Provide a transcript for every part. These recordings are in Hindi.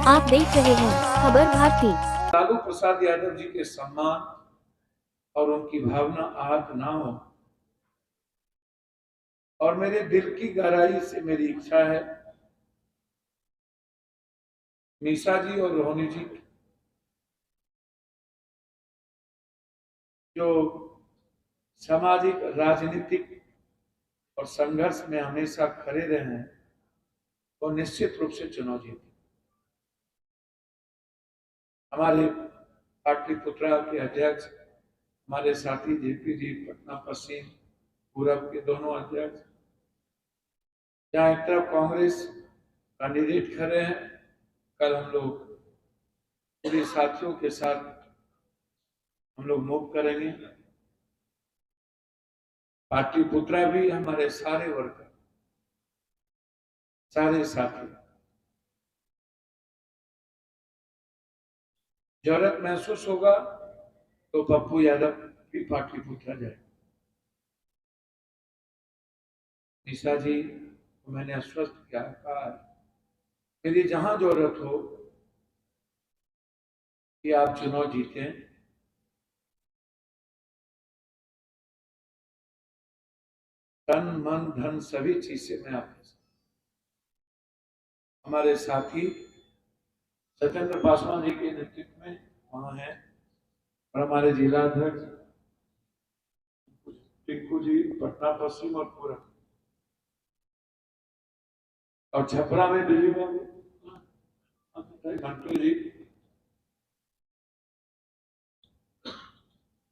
आप देख रहे हैं खबर भारती। लालू प्रसाद यादव जी के सम्मान और उनकी भावना आहत ना हो, और मेरे दिल की गहराई से मेरी इच्छा है मीसा जी और रोहिणी जी जो सामाजिक, राजनीतिक और संघर्ष में हमेशा खड़े रहे हैं, वो निश्चित रूप से चुनाव जीते। हमारे पाटलिपुत्रा के अध्यक्ष, हमारे साथी जेपी जी पटना पश्चिम पूरब के दोनों अध्यक्ष, जहां एक तरफ कांग्रेस कैंडिडेट खड़े हैं, कल हम लोग पूरे साथियों के साथ हम लोग मूव करेंगे। पाटलिपुत्रा भी हमारे सारे वर्कर, सारे साथी जरूरत महसूस होगा तो पप्पू यादव भी पाटलिपुत्रा जाए। निशा जी को मैंने आश्वस्त किया, कहा मेरी जहां जरूरत हो कि आप चुनाव जीते, तन मन धन सभी चीज से मैं आपके साथ। हमारे साथी सत्येंद्र पासवान जी के नेतृत्व में वहां है, और हमारे जिला अध्यक्ष टिंकू जी पटना पश्चिम और पूरब, और छपरा में दिल्ली में घंटू जी,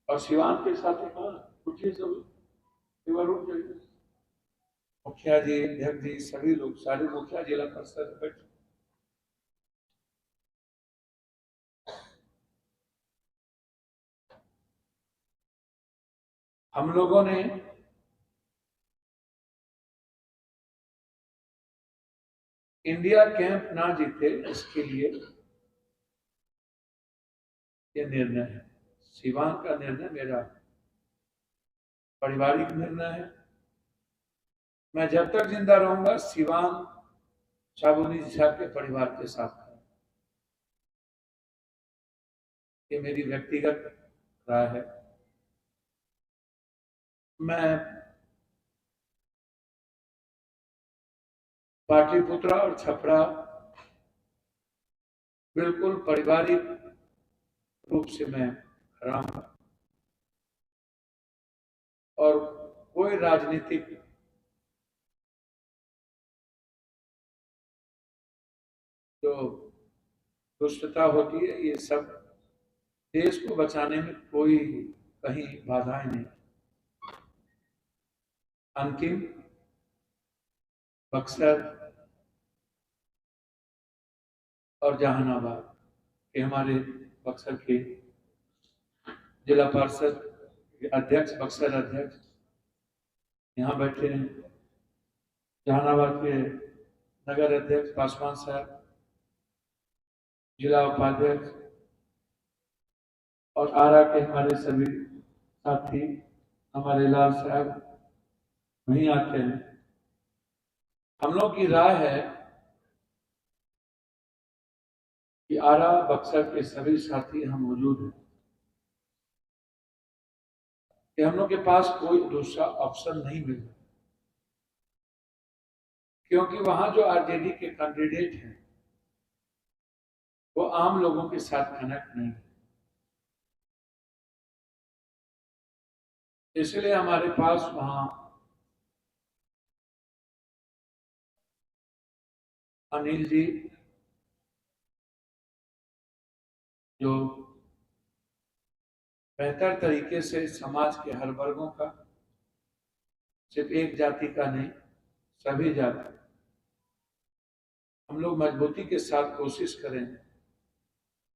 और सिवान के साथ कुछ सब मुखिया जी, अध्यक्ष जी, सभी लोग, सारे मुखिया जिला परिषद बैठे। हम लोगों ने इंडिया कैंप ना जीते इसके लिए ये निर्णय है। सिवान का निर्णय मेरा पारिवारिक निर्णय है। मैं जब तक जिंदा रहूंगा सिवान शाबुनी साहब के परिवार के साथ है। ये मेरी व्यक्तिगत राय है। मैं पाटलिपुत्रा और छपरा बिल्कुल पारिवारिक रूप से मैं खड़ा हूं, और कोई राजनीतिक जो दुष्टता होती है, ये सब देश को बचाने में कोई कहीं बाधाएं नहीं। अंतिम बक्सर और जहानाबाद के हमारे बक्सर के जिला पार्षद अध्यक्ष, बक्सर अध्यक्ष यहाँ बैठे हैं, जहानाबाद के नगर अध्यक्ष पासवान साहब, जिला उपाध्यक्ष, और आरा के हमारे सभी साथी, हमारे लाल साहब वहीं आते हैं। हम लोग की राय है कि आरा बक्सर के सभी साथी हम मौजूद हैं, कि हम लोग के पास कोई दूसरा ऑप्शन नहीं मिल रहा, क्योंकि वहां जो आरजेडी के कैंडिडेट हैं वो आम लोगों के साथ कनेक्ट नहीं है। इसलिए हमारे पास वहां अनिल जी जो बेहतर तरीके से समाज के हर वर्गों का, सिर्फ एक जाति का नहीं, सभी जाति, हम लोग मजबूती के साथ कोशिश करें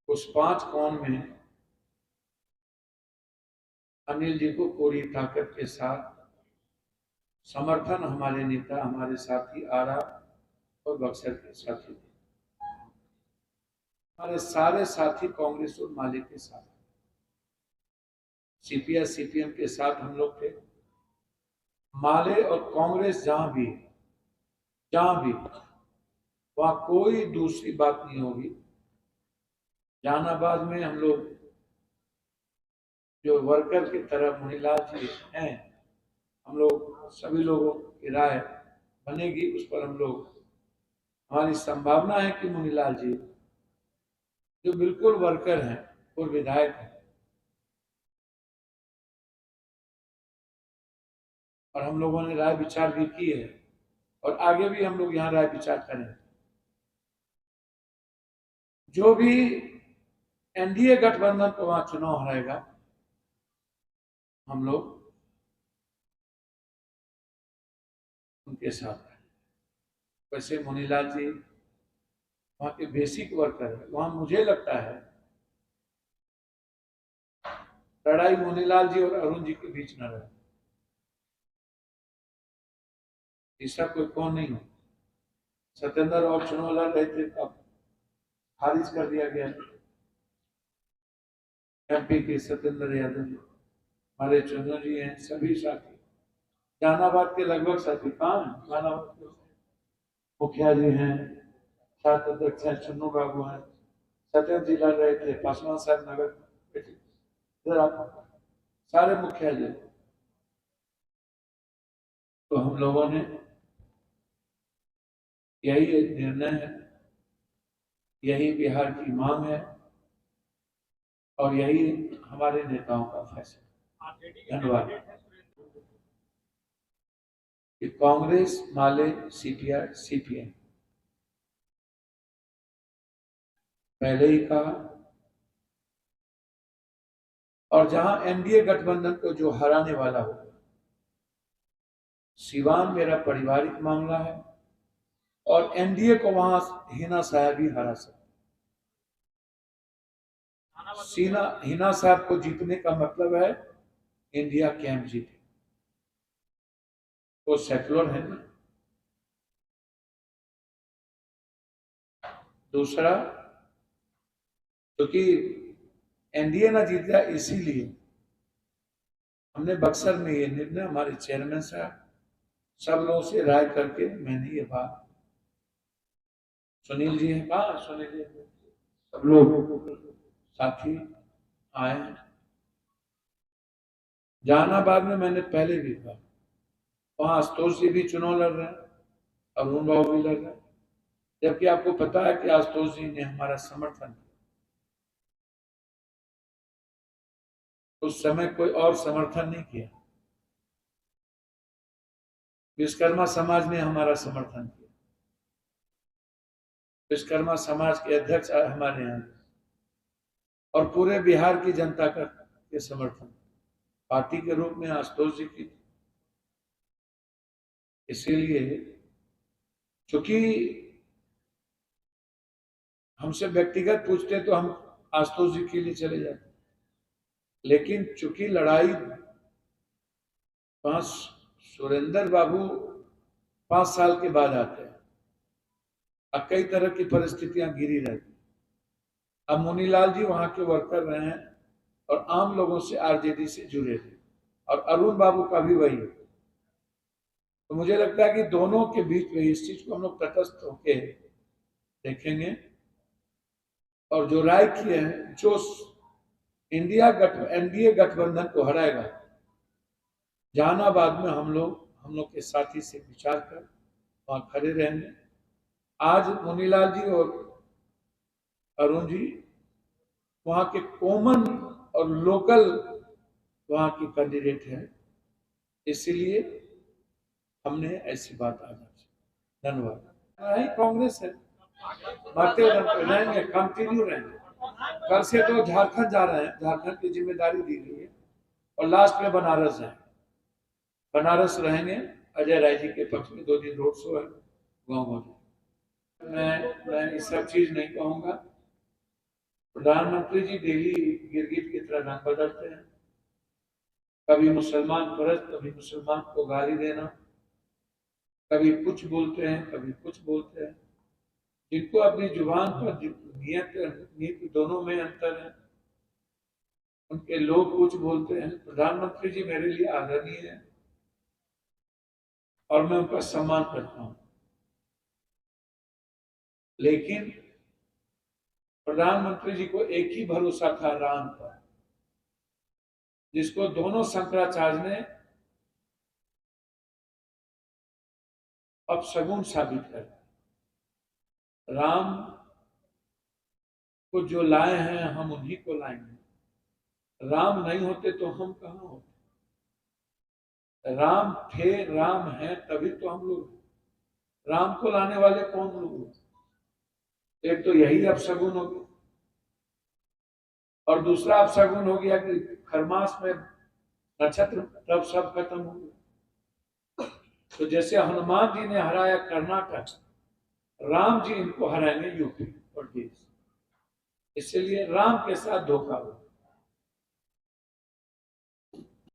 उस 5 कौन में अनिल जी को पूरी ताकत के साथ समर्थन हमारे नेता, हमारे साथी आरा और बक्सर के साथी, हमारे सारे साथी कांग्रेस और माले के साथ, सीपीआई सीपीएम के साथ हम लोग थे। माले और कांग्रेस जहां भी वहां कोई दूसरी बात नहीं होगी, जहानाबाद में हम लोग जो वर्कर की तरह मुनीलाल जी हैं, हम लोग सभी लोगों की राय बनेगी, उस पर हम लोग, हमारी संभावना है कि मुनीलाल जी जो बिल्कुल वर्कर हैं, पूर्व विधायक हैं, और हम लोगों ने राय विचार भी की है और आगे भी हम लोग यहाँ राय विचार करें। जो भी एनडीए गठबंधन को वहां चुनाव हारेगा, हम लोग उनके साथ हैं। वैसे मुनीलाल जी वहां के बेसिक वर्कर है, वहां मुझे लगता है लड़ाई मुनीलाल जी और अरुण जी के बीच न रहे, ऐसा कोई कौन नहीं हो। सत्येंद्र और चुनाव लड़ रहे थे, तब खारिज कर दिया गया। एमपी के सत्येंद्र यादव जी, हमारे चंद्र जी हैं, सभी साथी जहानाबाद के लगभग साथी कहाँ हैं? जहानाबाद के मुखिया जी हैं, छात्र अध्यक्ष हैं, चन्नू बाबू हैं, सत्येंद्र जी लड़ रहे थे, पासवान साहब नगर, इधर आप सारे मुखिया जी। तो हम लोगों ने यही निर्णय है, यही बिहार की मांग है और यही हमारे नेताओं का फैसला। धन्यवाद। कि कांग्रेस, माले, सीपीआई, सीपीएम, पहले ही कहा, और जहां एनडीए गठबंधन को जो हराने वाला होगा, सिवान मेरा पारिवारिक मामला है और एनडीए को वहां हिना साहब ही हरा सकते। हिना साहब को जीतने का मतलब है इंडिया कैंप जीते, वो सेकुलर है ना। दूसरा, क्योंकि एनडीए ना जीत गया, इसीलिए हमने बक्सर में ये निर्णय, हमारे चेयरमैन साहब सब लोगों से राय करके मैंने ये बात, सुनील जी हैं कहा, सुनील जी सब लोग साथी आए। जहानाबाद में मैंने पहले भी कहा, वहां आशुतोष जी भी चुनाव लड़ रहे हैं, अरुण बाबू भी लड़ रहे हैं, जबकि आपको पता है कि आशुतोष जी ने हमारा समर्थन किया। उस समय कोई और समर्थन नहीं किया, विश्वकर्मा समाज ने हमारा समर्थन किया, विश्वकर्मा समाज के अध्यक्ष हमारे यहाँ और पूरे बिहार की जनता का के समर्थन पार्टी के रूप में आशुतोष जी की। इसीलिए चूंकि हमसे व्यक्तिगत पूछते तो हम आशुतोष जी के लिए चले जाते, लेकिन चूंकि लड़ाई पांच, सुरेंद्र बाबू 5 साल के बाद आते हैं, अब कई तरह की परिस्थितियां गिरी रहती। अब मुनीलाल जी वहां के वर्कर रहे हैं और आम लोगों से आरजेडी से जुड़े थे, और अरुण बाबू का भी वही है। तो मुझे लगता है कि दोनों के बीच में इस चीज को हम लोग तटस्थ होकर देखेंगे, और जो राय किए हैं, जो एनडीए गठबंधन को हराएगा, जहानाबाद में हम लोग के साथी से विचार कर वहां खड़े रहेंगे। आज मुनीलाल जी और अरुण जी वहां के कॉमन और लोकल वहां की कैंडिडेट है, इसीलिए हमने ऐसी बात आज। धन्यवाद। कांग्रेस है, भारतीय जनता रहेंगे, कंटिन्यू रहेंगे। कल से तो झारखंड जा रहे हैं, झारखंड की जिम्मेदारी दी गई है, और लास्ट में बनारस जाएंगे। बनारस रहेंगे, अजय राय जी के पक्ष में 2 दिन रोड शो है, गाँव गाँव। मैं ये सब चीज नहीं कहूंगा। प्रधानमंत्री जी डेली गिरगिट की तरह रंग बदलते हैं, कभी मुसलमान परस्त, कभी मुसलमान को गाली देना, कभी कुछ बोलते हैं, कभी कुछ बोलते हैं। जिनको अपनी जुबान पर नियत नीति दोनों में अंतर है, उनके लोग कुछ बोलते हैं। प्रधानमंत्री जी मेरे लिए आदरणीय है और मैं उनका सम्मान करता हूं, लेकिन प्रधानमंत्री जी को एक ही भरोसा था, राम पर, जिसको दोनों शंकराचार्य ने अपशगुन साबित कर दिया। राम को जो लाए हैं हम उन्हीं को लाएंगे। राम नहीं होते तो हम कहां होते। राम थे, राम हैं, तभी तो हम लोग। राम को लाने वाले कौन लोग? एक तो यही अपशगुन हो गया, और दूसरा अपशगुन हो गया कि खरमास में नक्षत्र तब सब खत्म हो गया। तो जैसे हनुमान जी ने हराया कर्नाटक, राम जी इनको हराएंगे यूपी और देश। इसलिए राम के साथ धोखा हुआ।